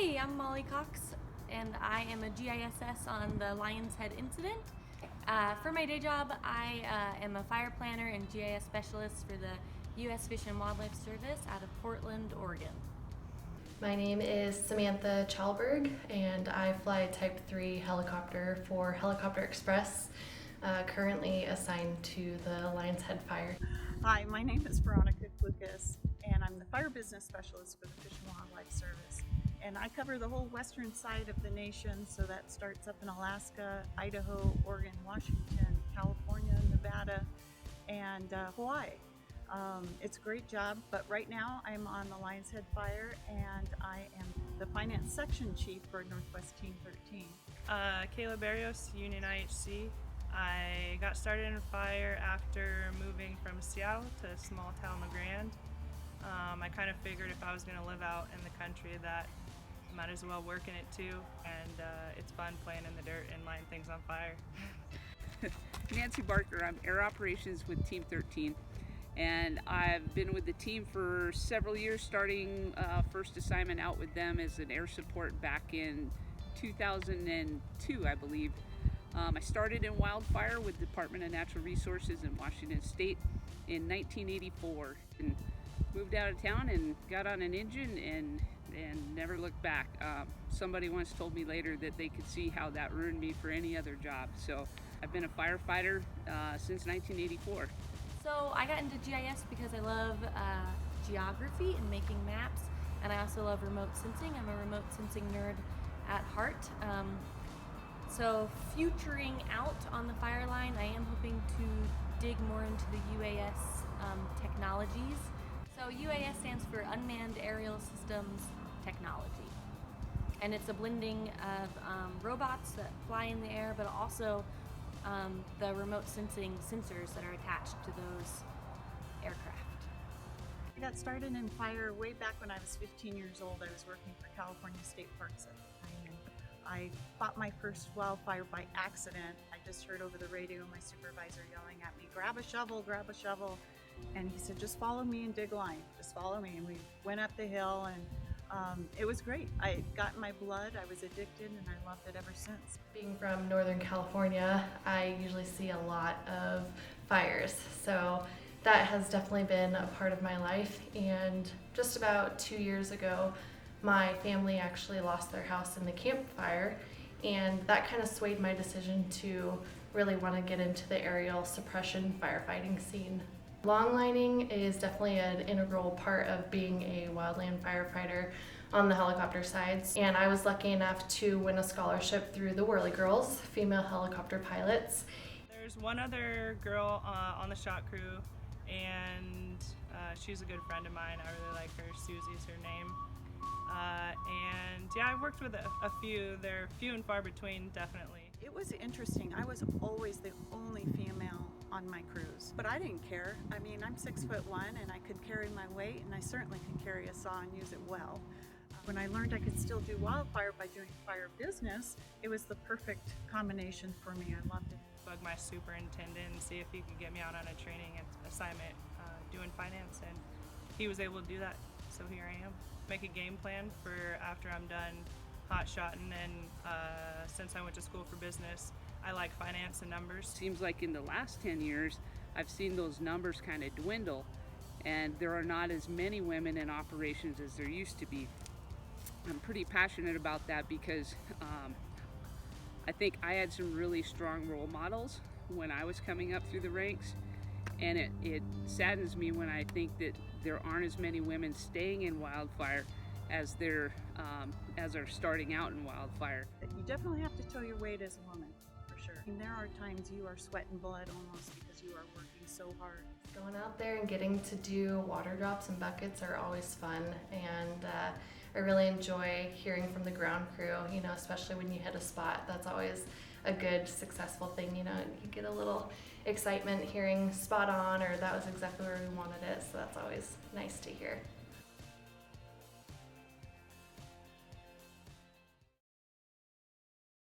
Hey, I'm Molly Cox, and I am a GISS on the Lionshead incident. For my day job, I am a fire planner and GIS specialist for the U.S. Fish and Wildlife Service out of Portland, Oregon. My name is Samantha Challburg, and I fly Type 3 helicopter for Helicopter Express, currently assigned to the Lionshead Fire. Hi, my name is Veronika Klukas, and I'm the Fire Business Specialist for the Fish and Wildlife Service. And I cover the whole western side of the nation, so that starts up in Alaska, Idaho, Oregon, Washington, California, Nevada, and Hawaii. It's a great job, but right now I'm on the Lionshead Fire, and I am the Finance Section Chief for Northwest Team 13. Kayla Berrios, Union IHC. I got started in fire after moving from Seattle to small town LeGrand. I kind of figured if I was going to live out in the country that I might as well work in it too, and it's fun playing in the dirt and lighting things on fire. Nancy Barker, I'm Air Operations with Team 13, and I've been with the team for several years, starting first assignment out with them as an air support back in 2002, I believe. I started in Wildfire with the Department of Natural Resources in Washington State in 1984 and moved out of town and got on an engine and never looked back. Somebody once told me later that they could see how that ruined me for any other job. So I've been a firefighter since 1984. So I got into GIS because I love geography and making maps, and I also love remote sensing. I'm a remote sensing nerd at heart. So futuring out on the fire line, I am hoping to dig more into the UAS technologies. So UAS stands for Unmanned Aerial Systems Technology. And it's a blending of robots that fly in the air, but also the remote sensing sensors that are attached to those aircraft. I got started in fire way back when I was 15 years old. I was working for California State Parks at the time, and I fought my first wildfire by accident. I just heard over the radio my supervisor yelling at me, grab a shovel, and he said, just follow me and dig line, just follow me. And we went up the hill, and it was great. I got in my blood, I was addicted, and I loved it ever since. Being from Northern California, I usually see a lot of fires, so that has definitely been a part of my life. And just about 2 years ago, my family actually lost their house in the Camp Fire, and that kind of swayed my decision to really want to get into the aerial suppression firefighting scene. Longlining is definitely an integral part of being a wildland firefighter on the helicopter sides, and I was lucky enough to win a scholarship through the Whirly Girls, female helicopter pilots. There's one other girl on the shot crew, and she's a good friend of mine. I really like her. Susie's her name. And yeah, I've worked with a few. They're few and far between, definitely. It was interesting. I was always the only female on my crews, but I didn't care. I mean, I'm 6'1" and I could carry my weight, and I certainly can carry a saw and use it well. When I learned I could still do wildfire by doing fire business, it was the perfect combination for me. I loved it. Bug my superintendent and see if he could get me out on a training assignment doing finance, and he was able to do that. So here I am. Make a game plan for after I'm done hot shotting, and since I went to school for business, I like finance and numbers. Seems like in the last 10 years, I've seen those numbers kind of dwindle, and there are not as many women in operations as there used to be. I'm pretty passionate about that because I think I had some really strong role models when I was coming up through the ranks, and it saddens me when I think that there aren't as many women staying in wildfire as are starting out in wildfire. You definitely have to tow your weight as a woman, for sure. And there are times you are sweating blood almost because you are working so hard. Going out there and getting to do water drops and buckets are always fun, and I really enjoy hearing from the ground crew, especially when you hit a spot. That's always a good, successful thing, you get a little excitement hearing spot on, or that was exactly where we wanted it, so that's always nice to hear.